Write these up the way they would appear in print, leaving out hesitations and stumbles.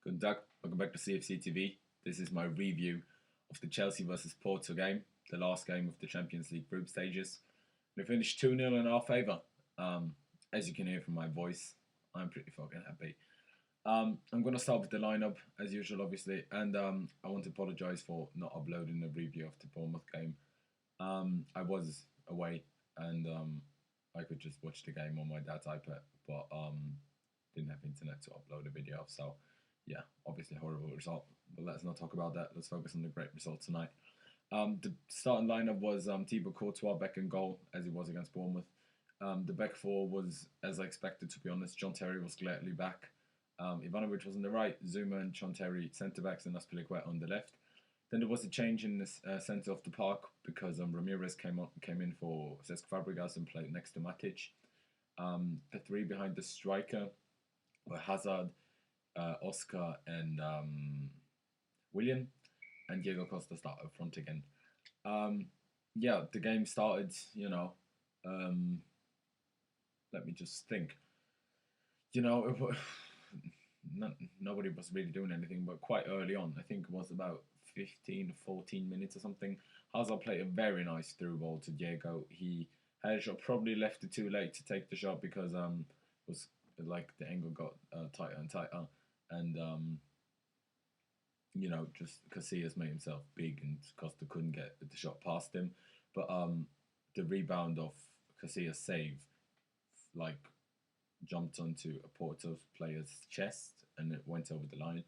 Good Doug, welcome back to CFC TV. This is my review of the Chelsea versus Porto game, the last game of the Champions League group stages. We finished 2-0 in our favour. As you can hear from my voice, I'm pretty fucking happy. I'm going to start with the lineup as usual, obviously, and I want to apologise for not uploading the review of the Bournemouth game. I was away and I could just watch the game on my dad's iPad, but didn't have internet to upload a video, so yeah, obviously a horrible result. But let's not talk about that. Let's focus on the great result tonight. The starting lineup was Thibaut Courtois back in goal as he was against Bournemouth. The back four was as I expected, to be honest. John Terry was gladly back. Ivanovic was on the right, Zuma and John Terry centre backs, and Azpilicueta on the left. Then there was a change in the centre of the park because Ramirez came in for Cesc Fabregas and played next to Matic. The three behind the striker were Hazard, Oscar, and Willian, and Diego Costa started up front again. Yeah, the game started, let me just think. Nobody was really doing anything, but quite early on, I think it was about 15 to 14 minutes or something, Hazard played a very nice through ball to Diego. He had a shot, probably left it too late to take the shot because was like the angle got tighter and tighter, and just Casillas made himself big and Costa couldn't get the shot past him. But the rebound of Casillas' save, like, jumped onto a Porto player's chest and it went over the line.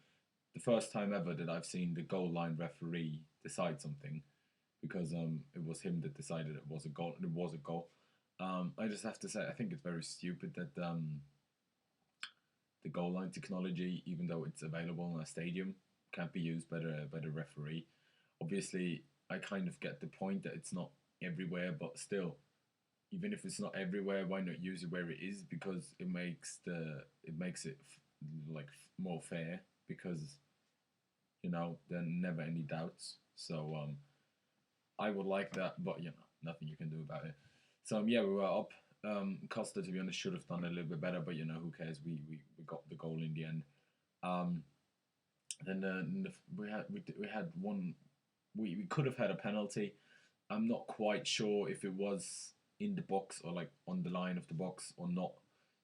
The first time ever that I've seen the goal line referee decide something, because it was him that decided it was a goal. It was a goal. I just have to say, I think it's very stupid that the goal line technology, even though it's available in a stadium, can't be used by the referee. Obviously, I kind of get the point that it's not everywhere, but still, even if it's not everywhere, why not use it where it is? Because it makes it more fair. Because there are never any doubts. So I would like that, but nothing you can do about it. So yeah, we were up. Costa, to be honest, should have done a little bit better, but who cares? We got the goal in the end. Then we had one. We could have had a penalty. I'm not quite sure if it was in the box or like on the line of the box or not.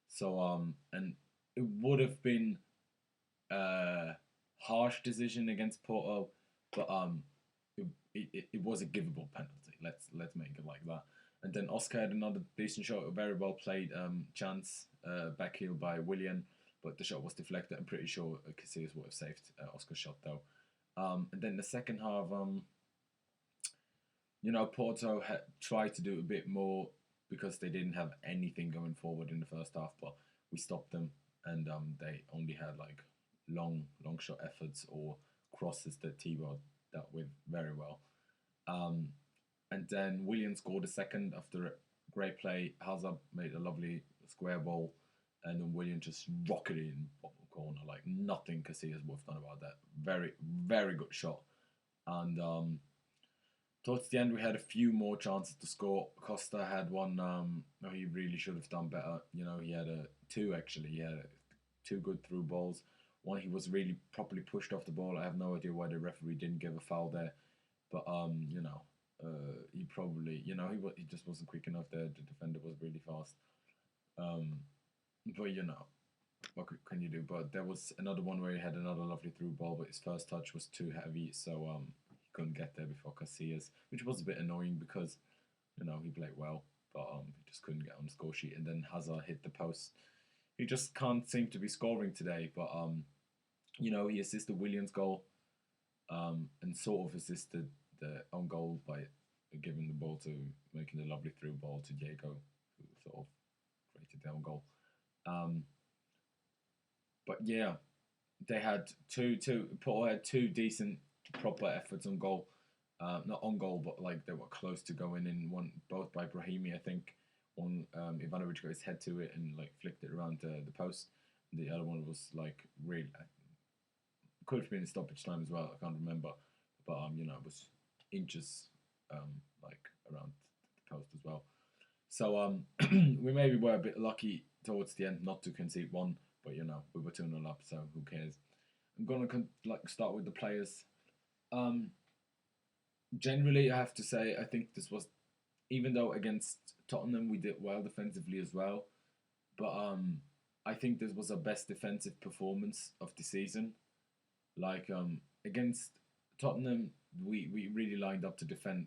So and it would have been a harsh decision against Porto, but it was a givable penalty. Let's make it like that. And then Oscar had another decent shot, a very well played chance, backheel by Willian, but the shot was deflected. I'm pretty sure Casillas would have saved Oscar's shot though. And then the second half, Porto had tried to do a bit more because they didn't have anything going forward in the first half, but we stopped them, and they only had like long shot efforts or crosses that Thibaut dealt with very well. And then Willian scored a second after a great play. Hazard made a lovely square ball, and then Willian just rocketed in bottom corner like nothing Casillas would have done about that. Very, very good shot. And towards the end, we had a few more chances to score. Costa had one. He really should have done better. He had two actually. He had two good through balls. One, he was really properly pushed off the ball. I have no idea why the referee didn't give a foul there, but he probably, he just wasn't quick enough there. The defender was really fast. But what can you do? But there was another one where he had another lovely through ball, but his first touch was too heavy, so he couldn't get there before Casillas, which was a bit annoying because he played well, but he just couldn't get on the score sheet. And then Hazard hit the post. He just can't seem to be scoring today, but he assisted Williams' goal, and sort of assisted the own goal by giving the ball to making a lovely through ball to Diego, who sort of created their own goal. But yeah, they had Porto had two decent proper efforts on goal. Not on goal, but like they were close to going in. One both by Brahimi, I think. One Ivanovic got his head to it and like flicked it around the post. And the other one was like really could have been in stoppage time as well. I can't remember, but it was inches like around the post as well. So we maybe were a bit lucky towards the end not to concede one, but we were 2-0 up, so who cares? I'm gonna start with the players. Um, Generally, I have to say I think this was, even though against Tottenham we did well defensively as well, but I think this was our best defensive performance of the season. Against Tottenham, we really lined up to defend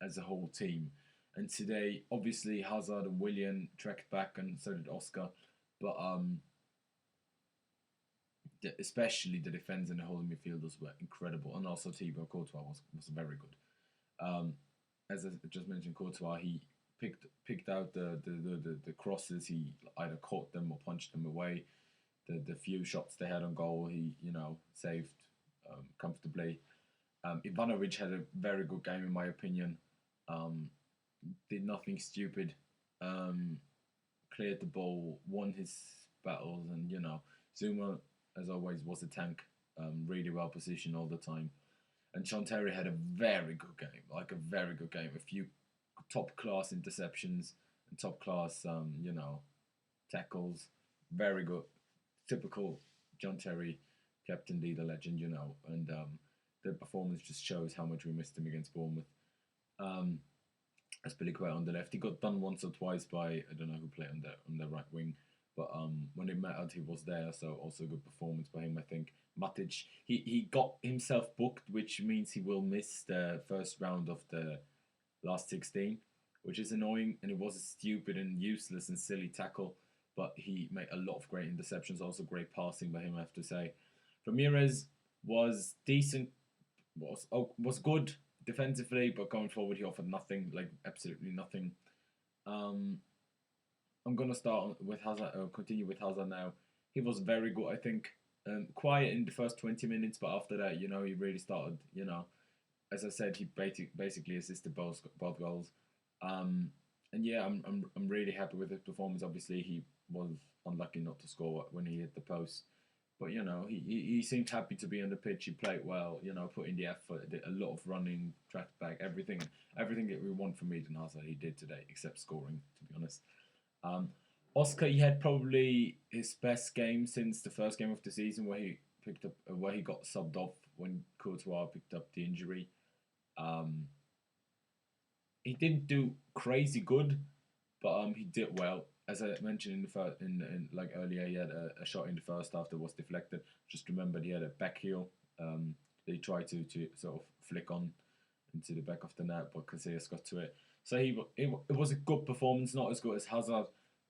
as a whole team. And today, obviously, Hazard and Willian trekked back, and so did Oscar. But especially the defence and the holding midfielders were incredible, and also Thibaut Courtois was very good. As I just mentioned, Courtois, he picked out the crosses. He either caught them or punched them away. The few shots they had on goal, he saved comfortably. Ivanovic had a very good game in my opinion. Um, did nothing stupid. Um, Cleared the ball, won his battles, and Zuma, as always, was a tank. Really well positioned all the time. And Sean Terry had a very good game, like a very good game. A few top class interceptions and top class, tackles. Very good, typical John Terry, captain, leader, legend, And the performance just shows how much we missed him against Bournemouth. Um, Aspilicueta on the left. He got done once or twice by I don't know who played on the right wing, but when it mattered, he was there. So also a good performance by him, I think. Matic, he got himself booked, which means he will miss the first round of the last 16, which is annoying. And it was a stupid and useless and silly tackle, but he made a lot of great interceptions. Also great passing by him, I have to say. Ramirez was decent, was good defensively, but going forward he offered nothing, like absolutely nothing. Um, I'm gonna start with Hazard. Continue with Hazard now. He was very good, I think. Quiet in the first 20 minutes, but after that, he really started. As I said, he basically assisted both goals. Um, and yeah, I'm really happy with his performance. Obviously, he was unlucky not to score when he hit the post. But he seemed happy to be on the pitch. He played well. Put in the effort. Did a lot of running, tracked back, everything that we want from Eden Hazard. He did today, except scoring. To be honest, um, Oscar, he had probably his best game since the first game of the season, where he got subbed off when Courtois picked up the injury. Um, he didn't do crazy good, but he did well. As I mentioned in the first, in like earlier, he had a shot in the first half that was deflected. Just remembered he had a back heel. They tried to sort of flick on into the back of the net, but Casillas got to it. So it was a good performance, not as good as Hazard,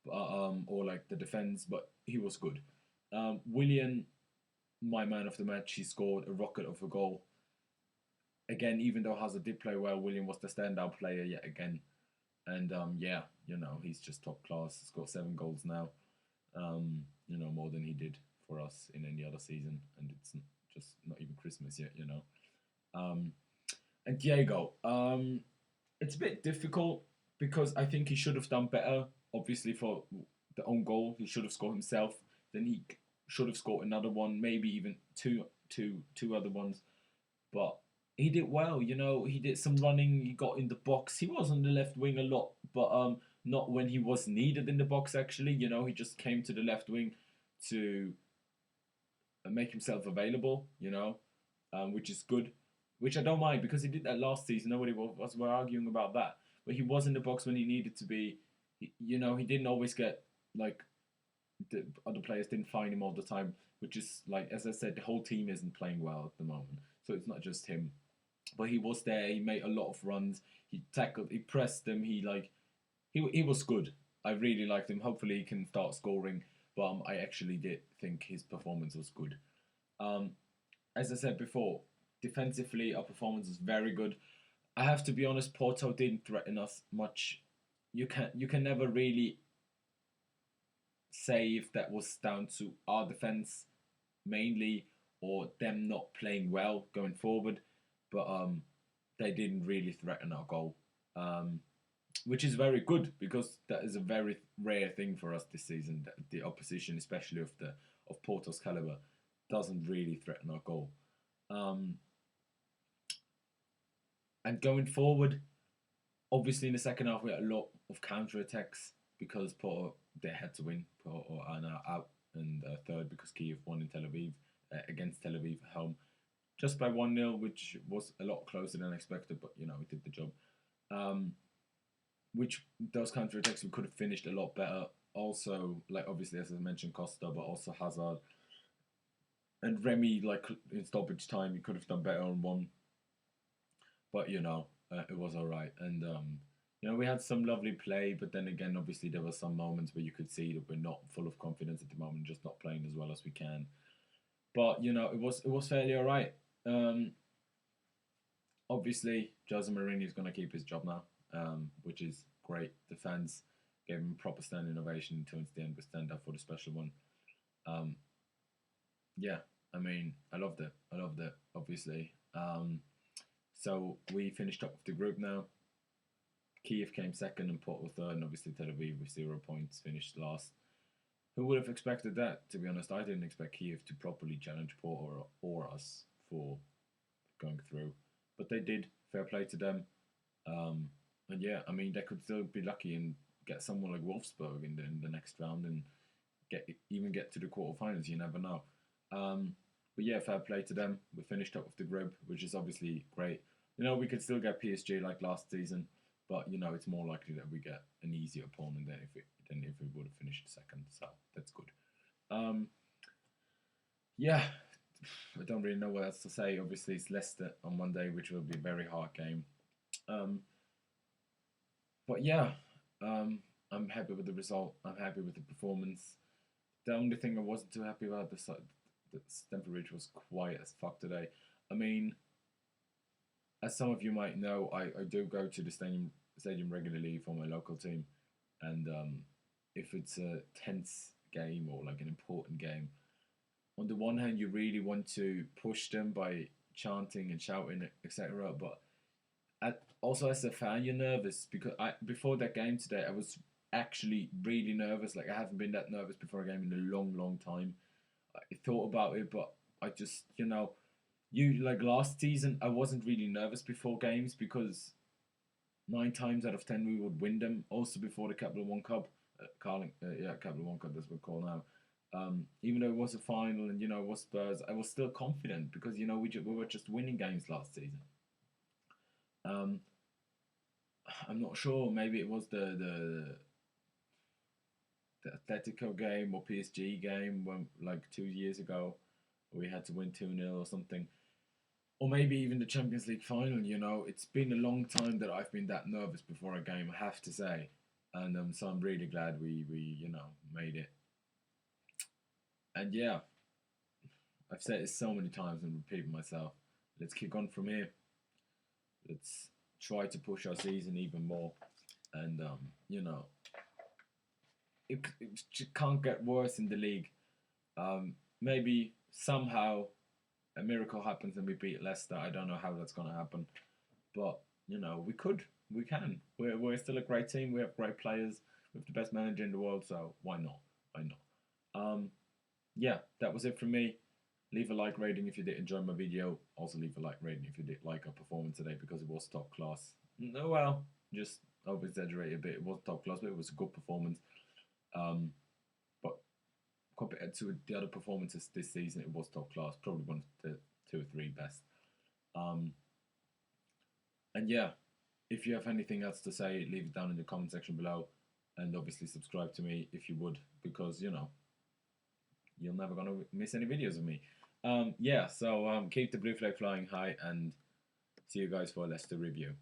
or like the defense, but he was good. Willian, my man of the match, he scored a rocket of a goal. Again, even though Hazard did play well, William was the standout player yet again. And yeah, he's just top class. He's got 7 goals now. More than he did for us in any other season, and it's just not even Christmas yet. Um, and Diego, it's a bit difficult because I think he should have done better. Obviously, for the own goal, he should have scored himself. Then he should have scored another one, maybe even two other ones. But he did well. He did some running. He got in the box. He was on the left wing a lot, but not when he was needed in the box. Actually, he just came to the left wing to make himself available. Which is good. Which I don't mind because he did that last season. Nobody was arguing about that. But he was in the box when he needed to be. He didn't always get like the other players didn't find him all the time. Which is like, as I said, the whole team isn't playing well at the moment. So it's not just him. But he was there. He made a lot of runs. He tackled. He pressed them. He was good. I really liked him. Hopefully he can start scoring. But I actually did think his performance was good. Um, as I said before, defensively our performance was very good. I have to be honest. Porto didn't threaten us much. You can never really say if that was down to our defense mainly or them not playing well going forward, but they didn't really threaten our goal, which is very good because that is a very rare thing for us this season. That the opposition, especially of Porto's caliber, doesn't really threaten our goal. Um, and going forward, obviously in the second half we had a lot of counter attacks because Porto they had to win. Porto are now out, and third because Kiev won in Tel Aviv against Tel Aviv at home, just by 1-0, which was a lot closer than expected, but you know, it did the job. Um, which those counter attacks we could have finished a lot better. Also, like obviously as I mentioned, Costa, but also Hazard and Remy. Like in stoppage time, he could have done better on one, but you know, it was all right. And you know, we had some lovely play, but then again, obviously there were some moments where you could see that we're not full of confidence at the moment, just not playing as well as we can. But you know, it was fairly all right. Um, Obviously, Jose Mourinho is going to keep his job now, which is great. The fans gave him a proper standing ovation towards the end, but stand up for the special one. Um, yeah, I mean, I loved it. I loved it, obviously. So we finished up with the group now. Kiev came second and Porto third, and obviously Tel Aviv with 0 points finished last. Who would have expected that? To be honest, I didn't expect Kiev to properly challenge Porto or us for going through, but they did. Fair play to them. Um, and yeah, I mean, they could still be lucky and get someone like Wolfsburg in the next round and get to the quarterfinals. You never know. Um, but yeah, fair play to them. We finished up with the group, which is obviously great. You know, we could still get PSG like last season, but you know, it's more likely that we get an easier opponent than if we would have finished second. So that's good. Um, yeah, I don't really know what else to say. Obviously, it's Leicester on Monday, which will be a very hard game. Um, but yeah, um, I'm happy with the result. I'm happy with the performance. The only thing I wasn't too happy about the Stamford Bridge was quiet as fuck today. I mean, as some of you might know, I do go to the stadium regularly for my local team, and if it's a tense game or like an important game, on the one hand you really want to push them by chanting and shouting, etc. But also as a fan, you're nervous because before that game today, I was actually really nervous. Like I haven't been that nervous before a game in a long, long time. I thought about it, but I just, you like last season, I wasn't really nervous before games because 9 times out of 10 we would win them. Also before the Capital One Cup, Capital One Cup, that's what we call now. Even though it was a final and it was Spurs, I was still confident because we were just winning games last season. Um, I'm not sure. Maybe it was the Atletico game or PSG game when like 2 years ago we had to win 2-0 or something. Or maybe even the Champions League final, it's been a long time that I've been that nervous before a game, I have to say. And so I'm really glad we made it. And yeah, I've said it so many times and repeating myself. Let's kick on from here. Let's try to push our season even more. And, it can't get worse in the league. Maybe somehow a miracle happens and we beat Leicester. I don't know how that's going to happen, but we can. We're still a great team. We have great players. We have the best manager in the world, so why not? Why not? Yeah, that was it from me. Leave a like rating if you did enjoy my video. Also leave a like rating if you did like our performance today because it was top class. No, well, just over exaggerate a bit. It was top class, but it was a good performance. But compared to the other performances this season, it was top class. Probably one of the 2 or 3 best. And yeah, if you have anything else to say, leave it down in the comment section below. And obviously subscribe to me if you would, because you're never gonna miss any videos of me. Yeah, so keep the blue flag flying high and see you guys for a Leicester review.